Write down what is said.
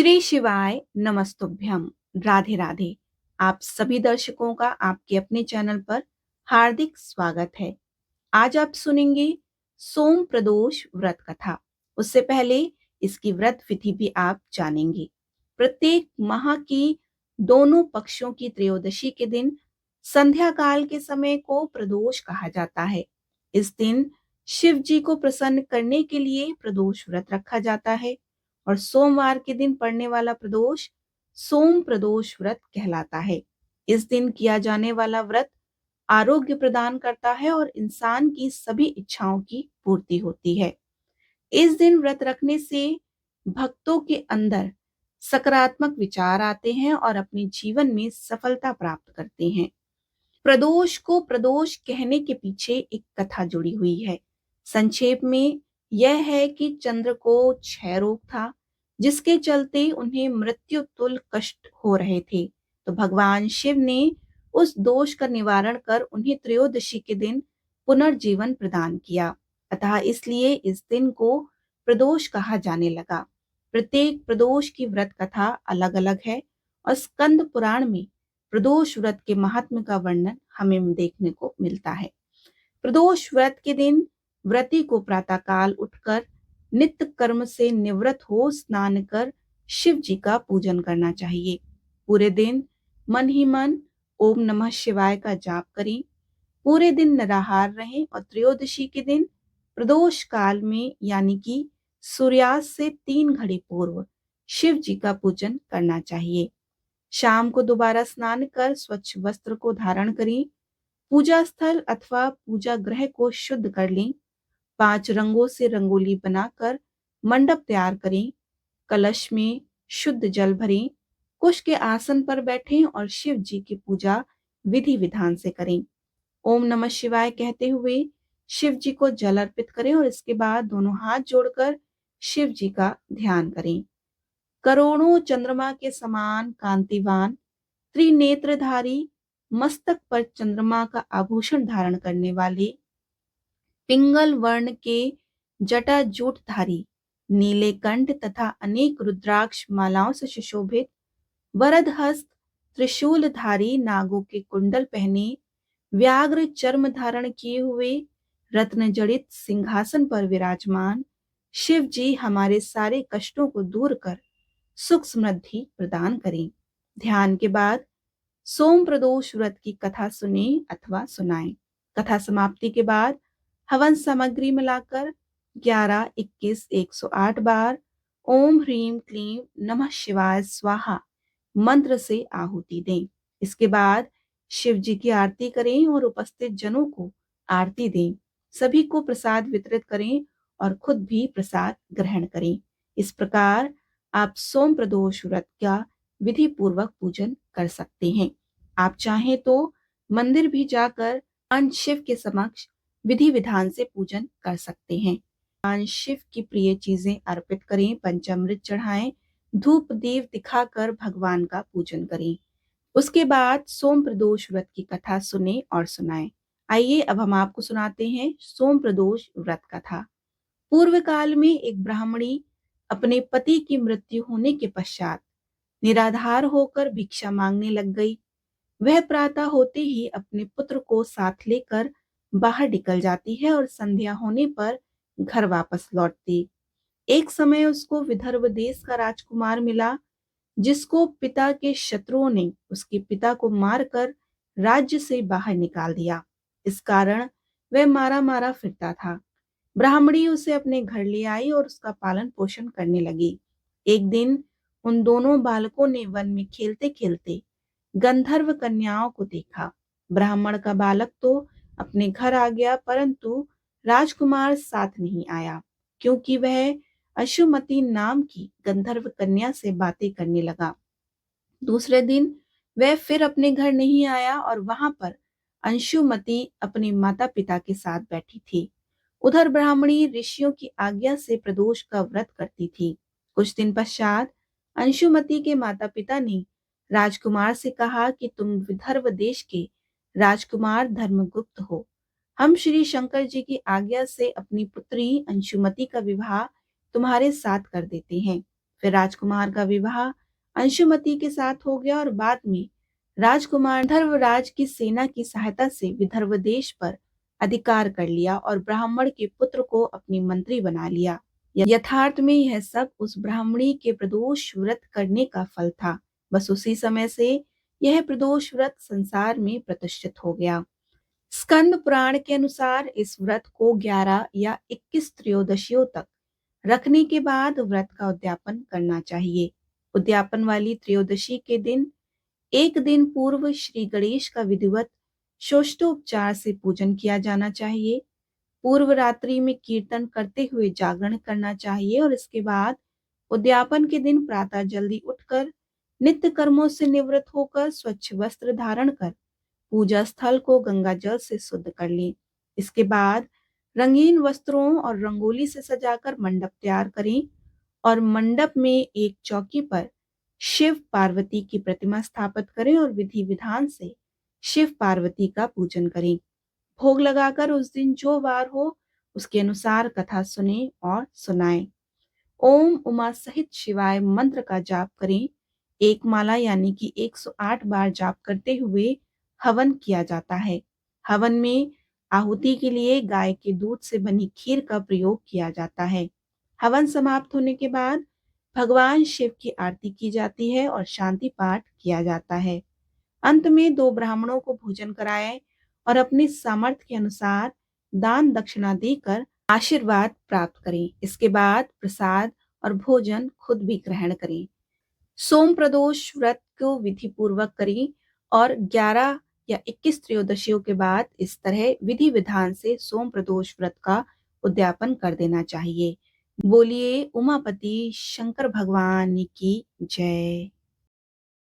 श्री शिवाय नमस्तुभ्यम। राधे राधे। आप सभी दर्शकों का आपके अपने चैनल पर हार्दिक स्वागत है। आज आप सुनेंगे सोम प्रदोष व्रत कथा। उससे पहले इसकी व्रत विधि भी आप जानेंगे। प्रत्येक माह की दोनों पक्षों की त्रयोदशी के दिन संध्या काल के समय को प्रदोष कहा जाता है। इस दिन शिव जी को प्रसन्न करने के लिए प्रदोष व्रत रखा जाता है और सोमवार के दिन पड़ने वाला प्रदोष सोम प्रदोष व्रत कहलाता है। इस दिन किया जाने वाला व्रत आरोग्य प्रदान करता है और इंसान की सभी इच्छाओं की पूर्ति होती है। इस दिन व्रत रखने से भक्तों के अंदर सकारात्मक विचार आते हैं और अपने जीवन में सफलता प्राप्त करते हैं। प्रदोष को प्रदोष कहने के पीछे एक कथा जुड़ी हुई है। संक्षेप में यह है कि चंद्र को क्षय रोग था, जिसके चलते उन्हें मृत्यु तुल्य कष्ट हो रहे थे। तो भगवान शिव ने उस दोष का निवारण कर उन्हें त्रयोदशी के दिन पुनर्जीवन प्रदान किया। अतः इसलिए इस दिन को प्रदोष कहा जाने लगा। प्रत्येक प्रदोष की व्रत कथा अलग अलग है और स्कंद पुराण में प्रदोष व्रत के महात्म्य का वर्णन हमें देखने को मिलता है। प्रदोष व्रत के दिन व्रती को प्रातःकाल उठकर नित्य कर्म से निवृत्त हो स्नान कर शिव जी का पूजन करना चाहिए। पूरे दिन मन ही मन ओम नमः शिवाय का जाप करें। पूरे दिन निराहार रहें और त्रयोदशी के दिन प्रदोष काल में यानी कि सूर्यास्त से 3 घड़ी पूर्व शिव जी का पूजन करना चाहिए। शाम को दोबारा स्नान कर स्वच्छ वस्त्र को धारण करें। पूजा स्थल अथवा पूजा गृह को शुद्ध कर लें। 5 रंगों से रंगोली बनाकर मंडप तैयार करें। कलश में शुद्ध जल भरें। कुश के आसन पर बैठें और शिव जी की पूजा विधि विधान से करें। ओम नमः शिवाय कहते हुए शिव जी को जल अर्पित करें और इसके बाद दोनों हाथ जोड़कर शिव जी का ध्यान करें। करोड़ों चंद्रमा के समान कांतिवान त्रिनेत्रधारी मस्तक पर चंद्रमा का आभूषण धारण करने वाले पिंगल वर्ण के जटाजूटधारी नीले कंठ तथा अनेक रुद्राक्ष मालाओं से सुशोभित वरद हस्त त्रिशूलधारी नागों के कुंडल पहने व्याघ्र चर्म धारण किए हुए रत्न जड़ित सिंहासन पर विराजमान शिव जी हमारे सारे कष्टों को दूर कर सुख समृद्धि प्रदान करें। ध्यान के बाद सोम प्रदोष व्रत की कथा सुने अथवा सुनाएं। कथा समाप्ति के बाद हवन सामग्री मिलाकर 11, 21, 108 बार ओम ह्रीम क्लीम नमः शिवाय स्वाहा मंत्र से आहुति दें। इसके बाद शिव जी की आरती करें और उपस्थित जनों को आरती दें। सभी को प्रसाद वितरित करें और खुद भी प्रसाद ग्रहण करें। इस प्रकार आप सोम प्रदोष व्रत का विधि पूर्वक पूजन कर सकते हैं। आप चाहें तो मंदिर भी जाकर भगवान शिव के समक्ष विधि विधान से पूजन कर सकते हैं। भगवान शिव की प्रिय चीजें अर्पित करें, पंचामृत चढ़ाएं, धूप दीप दिखाकर भगवान का पूजन करें। उसके बाद सोम प्रदोष व्रत की कथा सुने और सुनाएं। आइए अब हम आपको सुनाते हैं सोम प्रदोष व्रत कथा। पूर्व काल में एक ब्राह्मणी अपने पति की मृत्यु होने के पश्चात निराधार होकर भिक्षा मांगने लग गई। वह प्रातः होते ही अपने पुत्र को साथ लेकर बाहर निकल जाती है और संध्या होने पर घर वापस लौटती। एक समय उसको विदर्भ देश का राजकुमार मिला, जिसको पिता के शत्रुओं ने उसके पिता को मारकर राज्य से बाहर निकाल दिया। इस कारण वह मारा मारा फिरता था। ब्राह्मणी उसे अपने घर ले आई और उसका पालन पोषण करने लगी। एक दिन उन दोनों बालकों ने वन में खेलते खेलते गंधर्व कन्याओं को देखा। ब्राह्मण का बालक तो अपने घर आ गया, परंतु राजकुमार साथ नहीं आया, क्योंकि वह अशुमति नाम की गंधर्व कन्या से बातें करने लगा। दूसरे दिन वह फिर अपने घर नहीं आया और वहां पर अंशुमति अपने माता पिता के साथ बैठी थी। उधर ब्राह्मणी ऋषियों की आज्ञा से प्रदोष का व्रत करती थी। कुछ दिन पश्चात अंशुमति के माता पिता ने राजकुमार से कहा कि तुम विदर्भ देश के राजकुमार धर्मगुप्त हो। हम श्री शंकर जी की आज्ञा से अपनी पुत्री अंशुमति का विवाह तुम्हारे साथ कर देते हैं। फिर राजकुमार का विवाह अंशुमति के साथ हो गया और बाद में राजकुमार धर्मराज की सेना की सहायता से विदर्भ देश पर अधिकार कर लिया और ब्राह्मण के पुत्र को अपनी मंत्री बना लिया। यथार्थ में यह सब उस ब्राह्मणी के प्रदोष व्रत करने का फल था। बस उसी समय से यह प्रदोष व्रत संसार में प्रतिष्ठित हो गया। स्कंद पुराण के अनुसार इस व्रत को 11 या 21 त्रयोदशियों तक रखने के बाद व्रत का उद्यापन करना चाहिए। उद्यापन वाली त्रयोदशी के दिन एक दिन पूर्व श्री गणेश का विधिवत षोडशोपचार से पूजन किया जाना चाहिए। पूर्व रात्रि में कीर्तन करते हुए जागरण करना चाहिए और इसके बाद उद्यापन के दिन प्रातः जल्दी उठकर नित्य कर्मों से निवृत्त होकर स्वच्छ वस्त्र धारण कर पूजा स्थल को गंगा जल से शुद्ध कर लें। इसके बाद रंगीन वस्त्रों और रंगोली से सजाकर मंडप तैयार करें और मंडप में एक चौकी पर शिव पार्वती की प्रतिमा स्थापित करें और विधि विधान से शिव पार्वती का पूजन करें। भोग लगाकर उस दिन जो वार हो उसके अनुसार कथा सुने और सुनाएं। ओम उमा सहित शिवाय मंत्र का जाप करें। एक माला यानी कि 108 बार जाप करते हुए हवन किया जाता है। हवन में आहुति के लिए गाय के दूध से बनी खीर का प्रयोग किया जाता है। हवन समाप्त होने के बाद भगवान शिव की आरती की जाती है और शांति पाठ किया जाता है। अंत में 2 ब्राह्मणों को भोजन कराएं और अपने सामर्थ्य के अनुसार दान दक्षिणा देकर आशीर्वाद प्राप्त करें। इसके बाद प्रसाद और भोजन खुद भी ग्रहण करें। सोम प्रदोष व्रत को विधि पूर्वक करें और 11 या 21 त्रयोदशियों के बाद इस तरह विधि विधान से सोम प्रदोष व्रत का उद्यापन कर देना चाहिए। बोलिए उमापति शंकर भगवान की जय।